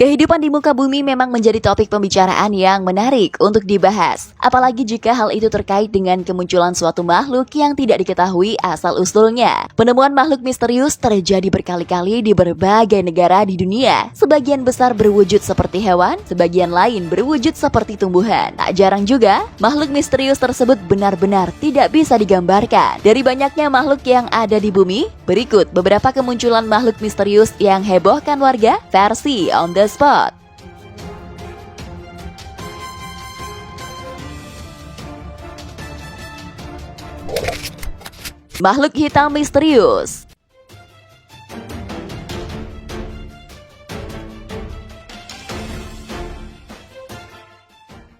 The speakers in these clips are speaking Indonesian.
Kehidupan di muka bumi memang menjadi topik pembicaraan yang menarik untuk dibahas. Apalagi jika hal itu terkait dengan kemunculan suatu makhluk yang tidak diketahui asal-usulnya. Penemuan makhluk misterius terjadi berkali-kali di berbagai negara di dunia. Sebagian besar berwujud seperti hewan, sebagian lain berwujud seperti tumbuhan. Tak jarang juga, makhluk misterius tersebut benar-benar tidak bisa digambarkan. Dari banyaknya makhluk yang ada di bumi, berikut beberapa kemunculan makhluk misterius yang hebohkan warga versi On The Spot. Makhluk hitam misterius.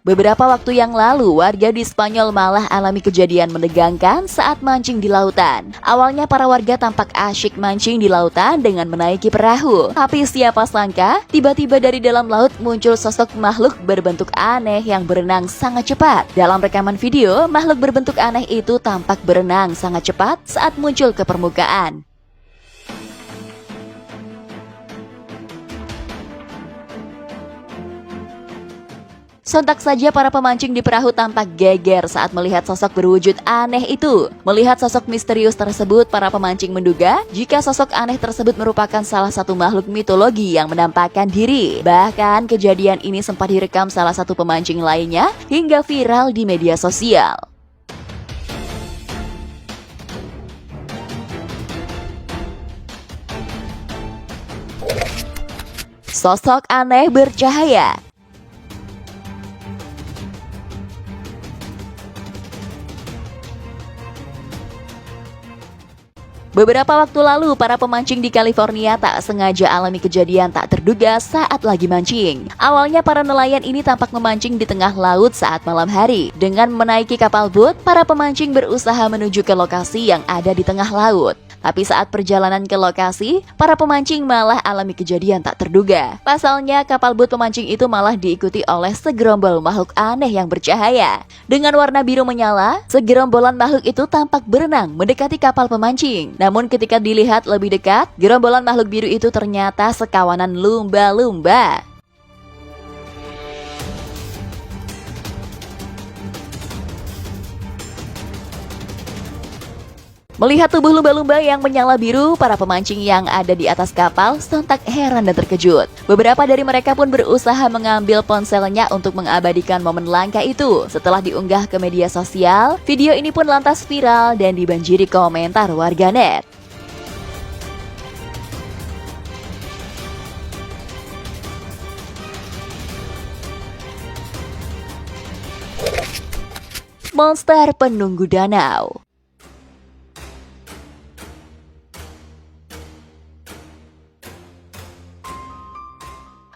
Beberapa waktu yang lalu, warga di Spanyol malah alami kejadian menegangkan saat mancing di lautan. Awalnya para warga tampak asyik mancing di lautan dengan menaiki perahu. Tapi siapa sangka, tiba-tiba dari dalam laut muncul sosok makhluk berbentuk aneh yang berenang sangat cepat. Dalam rekaman video, makhluk berbentuk aneh itu tampak berenang sangat cepat saat muncul ke permukaan. Sontak saja para pemancing di perahu tampak geger saat melihat sosok berwujud aneh itu. Melihat sosok misterius tersebut, para pemancing menduga jika sosok aneh tersebut merupakan salah satu makhluk mitologi yang menampakkan diri. Bahkan kejadian ini sempat direkam salah satu pemancing lainnya hingga viral di media sosial. Sosok aneh bercahaya. Beberapa waktu lalu, para pemancing di California tak sengaja alami kejadian tak terduga saat lagi mancing. Awalnya para nelayan ini tampak memancing di tengah laut saat malam hari. Dengan menaiki kapal boat, para pemancing berusaha menuju ke lokasi yang ada di tengah laut. Tapi saat perjalanan ke lokasi, para pemancing malah alami kejadian tak terduga. Pasalnya, kapal boat pemancing itu malah diikuti oleh segerombol makhluk aneh yang bercahaya. Dengan warna biru menyala, segerombolan makhluk itu tampak berenang mendekati kapal pemancing. Namun ketika dilihat lebih dekat, gerombolan makhluk biru itu ternyata sekawanan lumba-lumba. Melihat tubuh lumba-lumba yang menyala biru, para pemancing yang ada di atas kapal sontak heran dan terkejut. Beberapa dari mereka pun berusaha mengambil ponselnya untuk mengabadikan momen langka itu. Setelah diunggah ke media sosial, video ini pun lantas viral dan dibanjiri komentar warganet. Monster penunggu danau.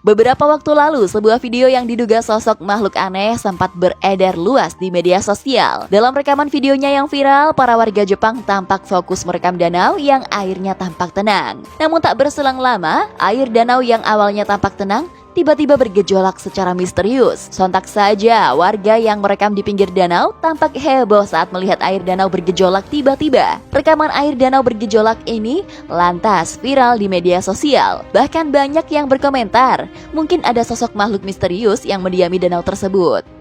Beberapa waktu lalu, sebuah video yang diduga sosok makhluk aneh sempat beredar luas di media sosial. Dalam rekaman videonya yang viral, para warga Jepang tampak fokus merekam danau yang airnya tampak tenang. Namun tak berselang lama, air danau yang awalnya tampak tenang tiba-tiba bergejolak secara misterius. Sontak saja, warga yang merekam di pinggir danau tampak heboh saat melihat air danau bergejolak tiba-tiba. Rekaman air danau bergejolak ini lantas viral di media sosial. Bahkan banyak yang berkomentar, mungkin ada sosok makhluk misterius yang mendiami danau tersebut.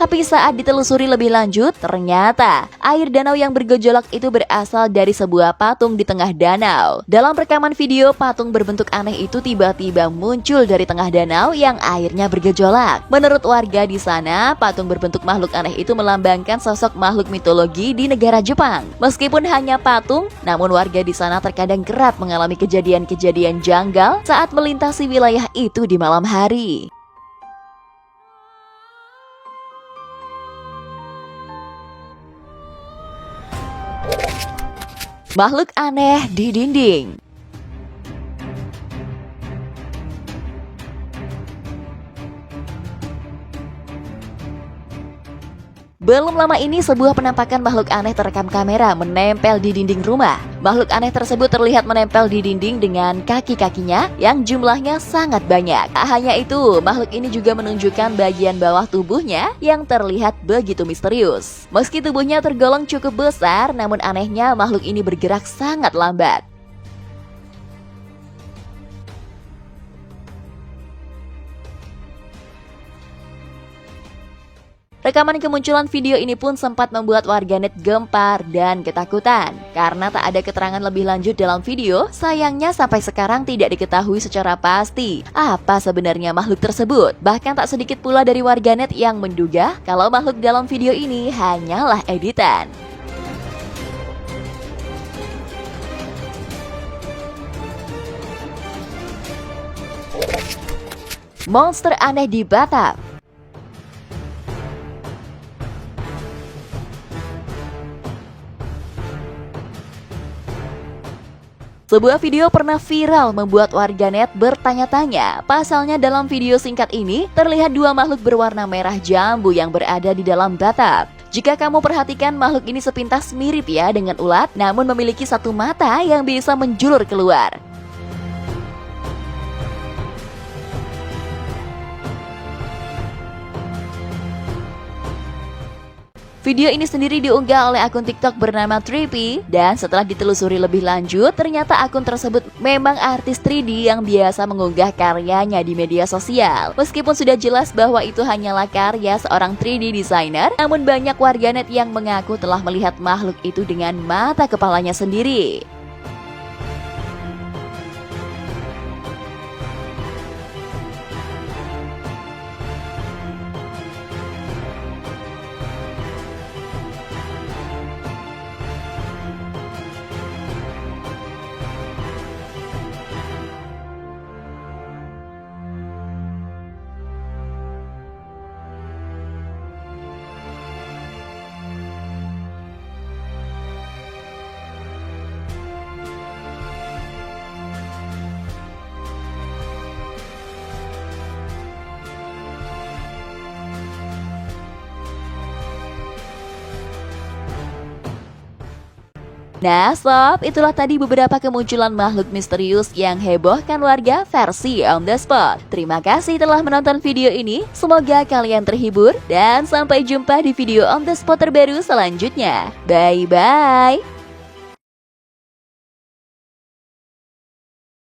Tapi saat ditelusuri lebih lanjut, ternyata air danau yang bergejolak itu berasal dari sebuah patung di tengah danau. Dalam rekaman video, patung berbentuk aneh itu tiba-tiba muncul dari tengah danau yang airnya bergejolak. Menurut warga di sana, patung berbentuk makhluk aneh itu melambangkan sosok makhluk mitologi di negara Jepang. Meskipun hanya patung, namun warga di sana terkadang kerap mengalami kejadian-kejadian janggal saat melintasi wilayah itu di malam hari. Makhluk aneh di dinding. Belum lama ini sebuah penampakan makhluk aneh terekam kamera menempel di dinding rumah. Makhluk aneh tersebut terlihat menempel di dinding dengan kaki-kakinya yang jumlahnya sangat banyak. Tak hanya itu, makhluk ini juga menunjukkan bagian bawah tubuhnya yang terlihat begitu misterius. Meski tubuhnya tergolong cukup besar, namun anehnya makhluk ini bergerak sangat lambat. Rekaman kemunculan video ini pun sempat membuat warganet gempar dan ketakutan. Karena tak ada keterangan lebih lanjut dalam video, sayangnya sampai sekarang tidak diketahui secara pasti apa sebenarnya makhluk tersebut. Bahkan tak sedikit pula dari warganet yang menduga kalau makhluk dalam video ini hanyalah editan. Monster aneh di Batam. Sebuah video pernah viral membuat warganet bertanya-tanya. Pasalnya dalam video singkat ini terlihat dua makhluk berwarna merah jambu yang berada di dalam batap. Jika kamu perhatikan, makhluk ini sepintas mirip ya dengan ulat, namun memiliki satu mata yang bisa menjulur keluar. Video ini sendiri diunggah oleh akun TikTok bernama Trippy, dan setelah ditelusuri lebih lanjut, ternyata akun tersebut memang artis 3D yang biasa mengunggah karyanya di media sosial. Meskipun sudah jelas bahwa itu hanyalah karya seorang 3D designer, namun banyak warganet yang mengaku telah melihat makhluk itu dengan mata kepalanya sendiri. Nah sob, itulah tadi beberapa kemunculan makhluk misterius yang hebohkan warga versi On The Spot. Terima kasih telah menonton video ini, semoga kalian terhibur, dan sampai jumpa di video On The Spot terbaru selanjutnya. Bye-bye!